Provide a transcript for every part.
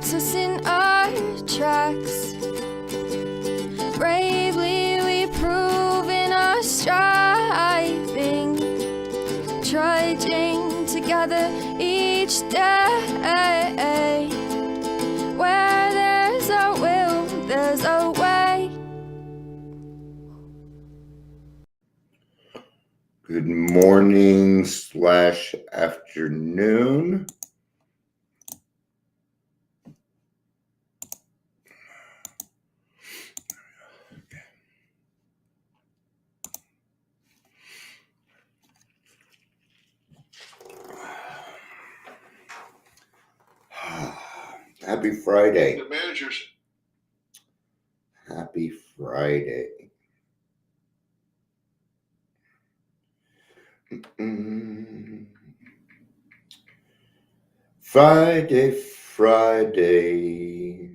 stops us in our tracks. Bravely we prove in our striving, trudging together each day. Where there's a will, there's a way. Good morning / afternoon. Happy Friday. The managers. Happy Friday. Friday.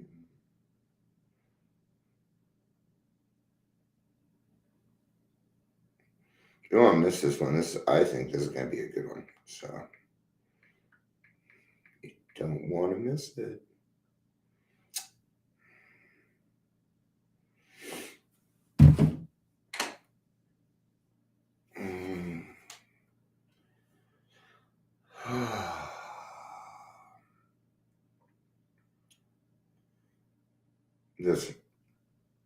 You won't miss this one. I think this is going to be a good one. So you don't want to miss it. Just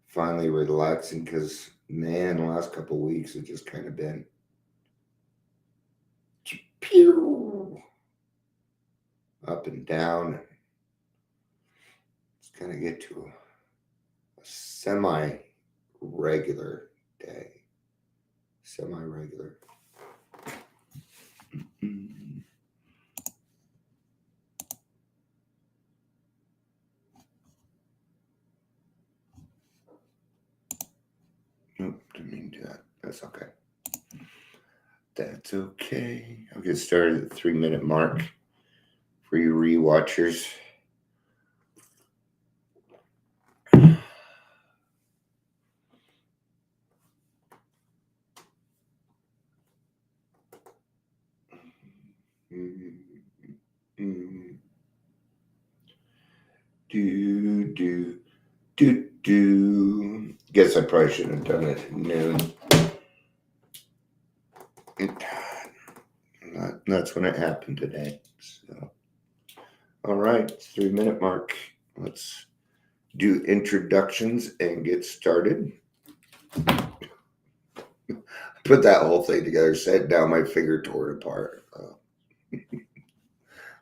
finally relaxing because, man, the last couple of weeks have just kind of been up and down. Let's kind of get to a semi-regular day. Semi-regular. Nope, didn't mean to do that. That's okay. That's okay. I'll get started at the 3-minute mark for you rewatchers. Do. Guess I probably shouldn't have done it at noon. That's when it happened today. So, all right, 3-minute mark. Let's do introductions and get started. Put that whole thing together, set down, my finger tore it apart.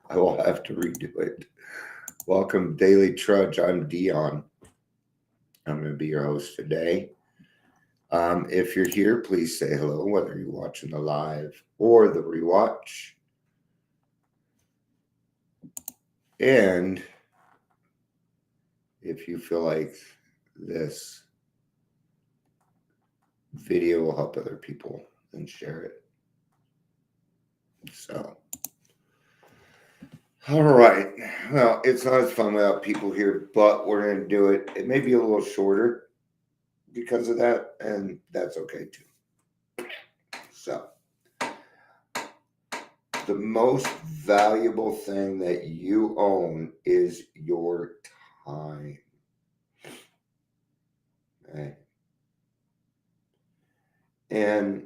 I will have to redo it. Welcome, Daily Trudge. I'm Dion. I'm going to be your host today. If you're here, please say hello, whether you're watching the live or the rewatch. And if you feel like this video will help other people, then share it. So, all right. Well, it's not as fun without people here, but we're going to do it. It may be a little shorter because of that, and that's okay too. So, the most valuable thing that you own is your time. Okay. And,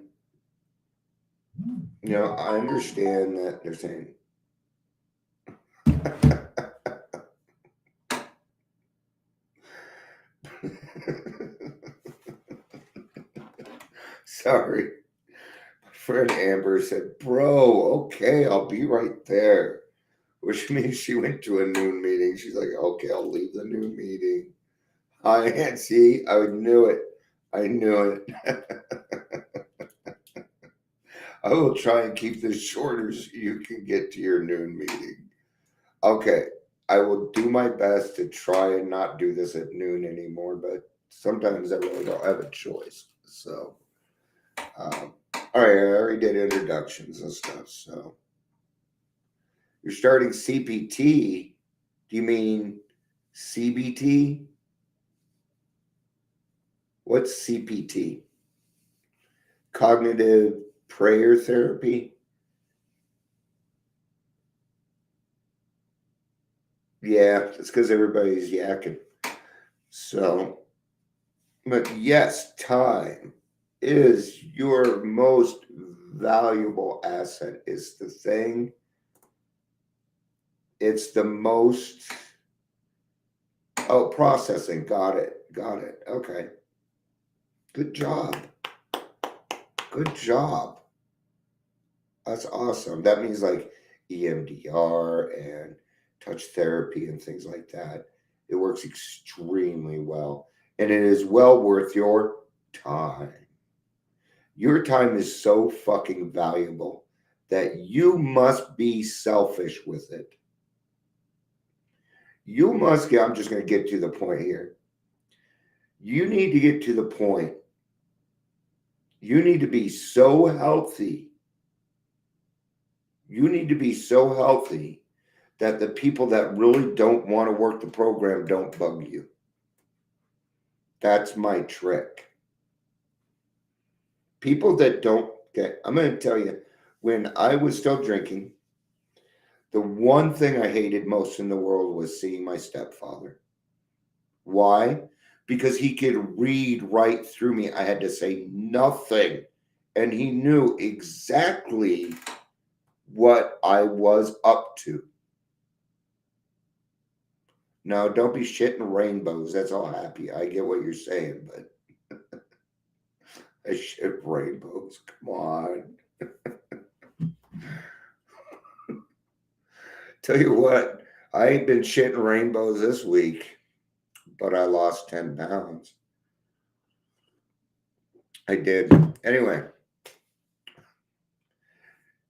you know, I understand that they're saying, sorry. My friend Amber said, bro, okay, I'll be right there. Which means she went to a noon meeting. She's like, okay, I'll leave the noon meeting. See, I knew it. I knew it. I will try and keep this shorter so you can get to your noon meeting. Okay, I will do my best to try and not do this at noon anymore, but sometimes I really don't have a choice. So, all right, I already did introductions and stuff. So, you're starting CPT. Do you mean CBT? What's CPT? Cognitive prayer therapy? Yeah, it's because everybody's yakking. So, but yes, time is your most valuable asset. It's the thing. It's the most. Oh, processing. Got it. Got it. Okay. Good job. Good job. That's awesome. That means like EMDR and touch therapy and things like that. It works extremely well. And it is well worth your time. Your time is so fucking valuable that you must be selfish with it. You must get, I'm just going to get to the point here. You need to get to the point. You need to be so healthy. You need to be so healthy that the people that really don't want to work the program don't bug you. That's my trick. People that don't get, I'm going to tell you, when I was still drinking, the one thing I hated most in the world was seeing my stepfather. Why? Because he could read right through me. I had to say nothing. And he knew exactly what I was up to. Now, don't be shitting rainbows. That's all happy. I get what you're saying, but I shit rainbows. Come on. Tell you what, I ain't been shitting rainbows this week, but I lost 10 pounds. I did. Anyway,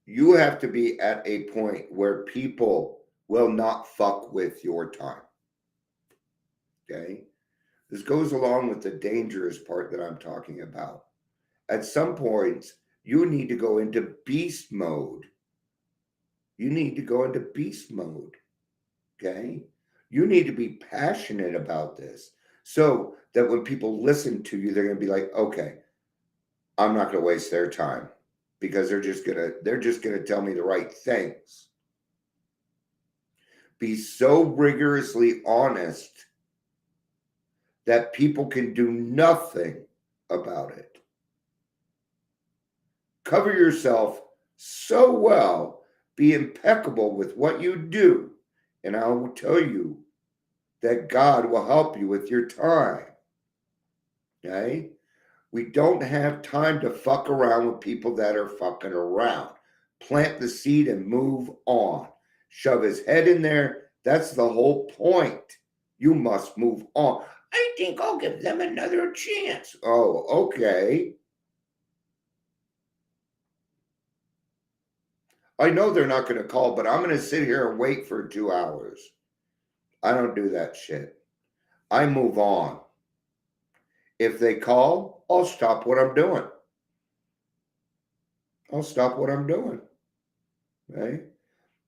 you have to be at a point where people will not fuck with your time. Okay? This goes along with the dangerous part that I'm talking about. At some points, you need to go into beast mode. You need to go into beast mode. Okay? You need to be passionate about this so that when people listen to you, they're going to be like, okay, I'm not going to waste their time because they're just going to tell me the right things. Be so rigorously honest that people can do nothing about it. Cover yourself so well, be impeccable with what you do, and I will tell you that God will help you with your time. Okay? We don't have time to fuck around with people that are fucking around. Plant the seed and move on. Shove his head in there. That's the whole point. You must move on. I think I'll give them another chance. Oh, okay. I know they're not going to call, but I'm going to sit here and wait for 2 hours. I don't do that shit. I move on. If they call, I'll stop what I'm doing. I'll stop what I'm doing. Right?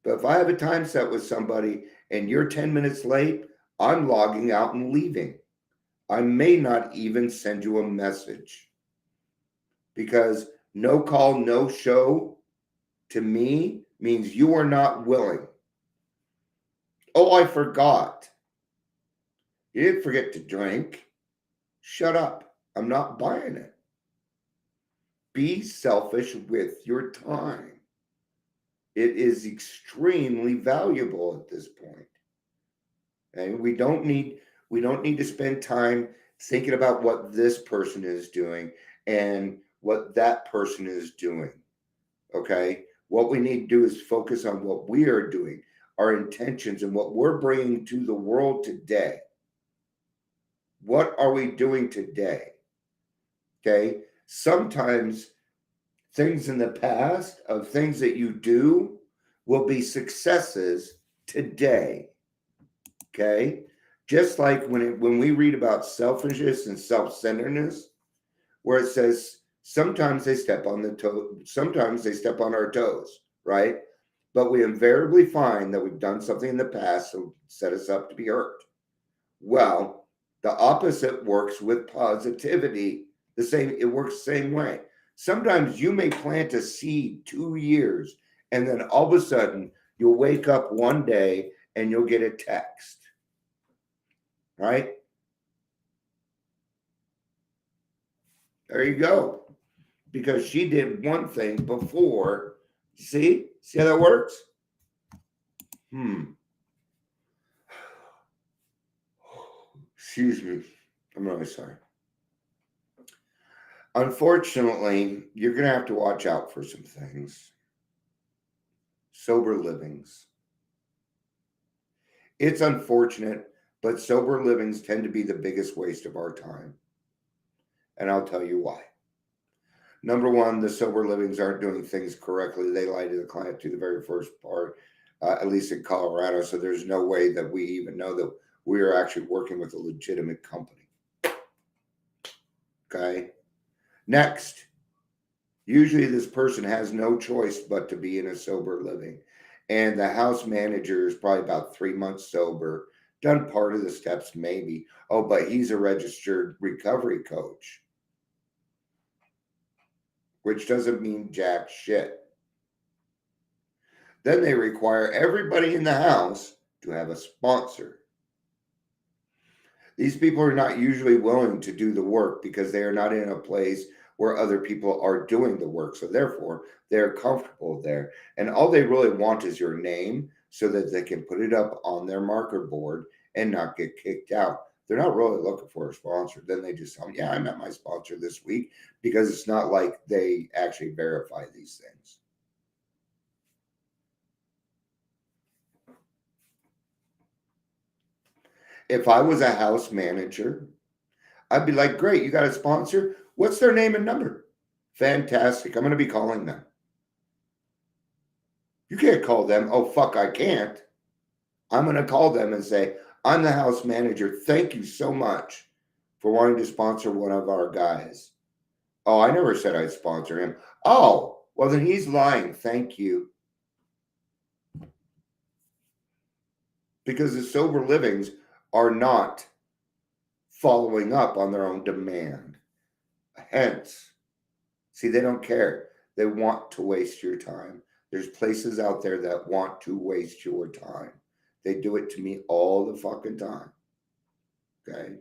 But if I have a time set with somebody and you're 10 minutes late, I'm logging out and leaving. I may not even send you a message because no call, no show to me means you are not willing. Oh, I forgot. You didn't forget to drink. Shut up. I'm not buying it. Be selfish with your time. It is extremely valuable at this point. And we don't need to spend time thinking about what this person is doing and what that person is doing. Okay? What we need to do is focus on what we are doing, our intentions, and what we're bringing to the world today. What are we doing today? Okay? Sometimes things in the past of things that you do will be successes today. Okay? Just like when we read about selfishness and self-centeredness, where it says sometimes they step on the toe, sometimes they step on our toes, right? But we invariably find that we've done something in the past that set us up to be hurt. Well, the opposite works with positivity. It works the same way. Sometimes you may plant a seed 2 years, and then all of a sudden you'll wake up one day and you'll get a text. Right? There you go. Because she did one thing before. See? See how that works? Excuse me. I'm really sorry. Unfortunately, you're going to have to watch out for some things. Sober livings. It's unfortunate, but sober livings tend to be the biggest waste of our time. And I'll tell you why. Number one, the sober livings aren't doing things correctly. They lie to the client to the very first part, at least in Colorado. So there's no way that we even know that we are actually working with a legitimate company. Okay. Next, usually this person has no choice but to be in a sober living. And the house manager is probably about 3 months sober, done part of the steps maybe. Oh, but he's a registered recovery coach, which doesn't mean jack shit. Then they require everybody in the house to have a sponsor. These people are not usually willing to do the work because they are not in a place where other people are doing the work. So therefore, they're comfortable there. And all they really want is your name so that they can put it up on their marker board and not get kicked out. They're not really looking for a sponsor. Then they just tell me, yeah, I met my sponsor this week, because it's not like they actually verify these things. If I was a house manager, I'd be like, great, you got a sponsor? What's their name and number? Fantastic. I'm going to be calling them. You can't call them. Oh, fuck, I can't. I'm going to call them and say, I'm the house manager. Thank you so much for wanting to sponsor one of our guys. Oh, I never said I'd sponsor him. Oh, well, then he's lying. Thank you. Because the sober livings are not following up on their own demand. Hence, see, they don't care. They want to waste your time. There's places out there that want to waste your time. They do it to me all the fucking time. Okay?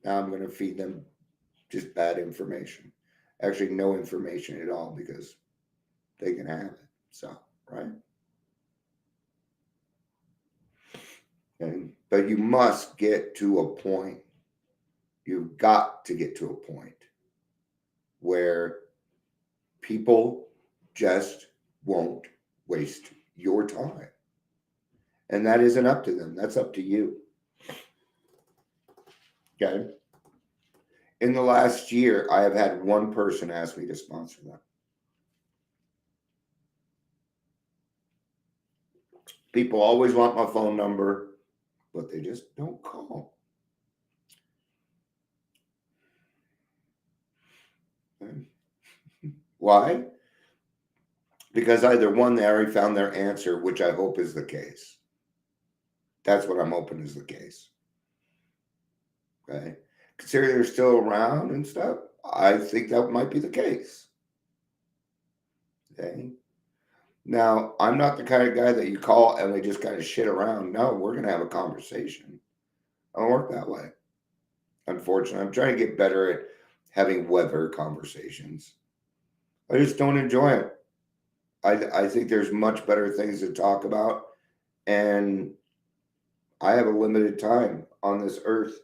Now I'm going to feed them just bad information. Actually, no information at all, because they can have it. So, right? But you must get to a point. You've got to get to a point where people just won't waste your time. And that isn't up to them. That's up to you. Okay? In the last year, I have had one person ask me to sponsor them. People always want my phone number, but they just don't call. Why? Because either one, they already found their answer, which I hope is the case. That's what I'm hoping is the case. Okay? Considering they're still around and stuff, I think that might be the case. Okay? Now, I'm not the kind of guy that you call and we just kind of shit around. No, we're going to have a conversation. I don't work that way. Unfortunately, I'm trying to get better at having weather conversations. I just don't enjoy it. I think there's much better things to talk about, and I have a limited time on this earth.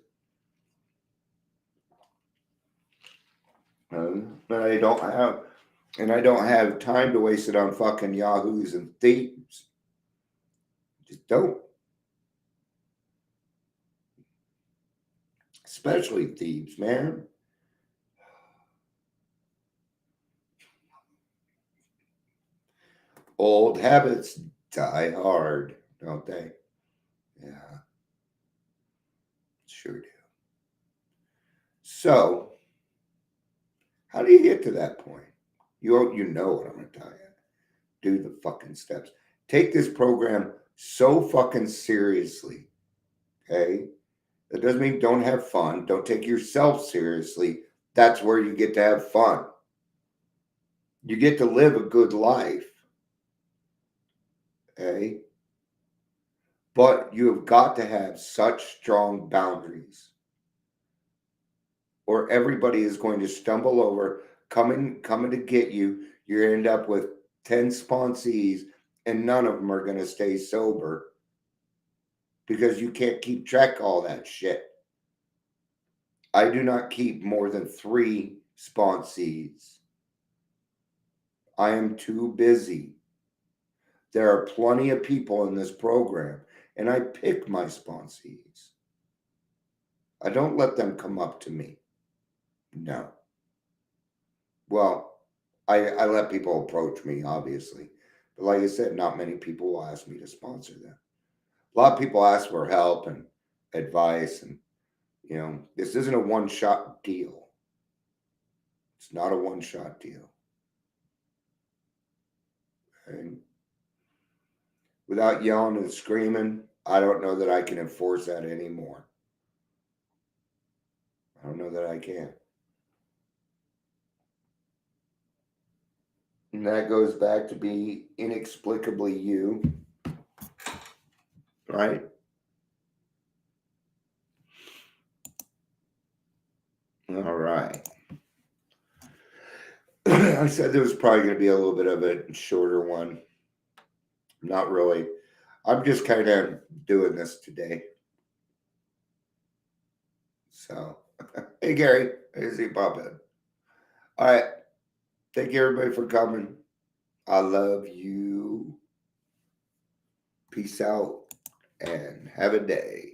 And I don't have time to waste it on fucking yahoos and thieves. Just don't. Especially thieves, man. Old habits die hard, don't they? Yeah, sure do. So, how do you get to that point? You know what I'm going to tell you. Do the fucking steps. Take this program so fucking seriously, okay? That doesn't mean don't have fun. Don't take yourself seriously. That's where you get to have fun. You get to live a good life. Okay? But you have got to have such strong boundaries, or everybody is going to stumble over, coming to get you. You end up with 10 sponsees, and none of them are going to stay sober because you can't keep track of all that shit. I do not keep more than 3 sponsees. I am too busy. There are plenty of people in this program, and I pick my sponsees. I don't let them come up to me. No. Well, I let people approach me, obviously. But like I said, not many people will ask me to sponsor them. A lot of people ask for help and advice, and this isn't a one-shot deal. It's not a one-shot deal. And without yelling and screaming, I don't know that I can enforce that anymore. I don't know that I can. And that goes back to be inexplicably you, right? All right. I said there was probably going to be a little bit of a shorter one. Not really. I'm just kind of doing this today. So, hey, Gary. Hey, see Pop in. All right. Thank you, everybody, for coming. I love you. Peace out and have a day.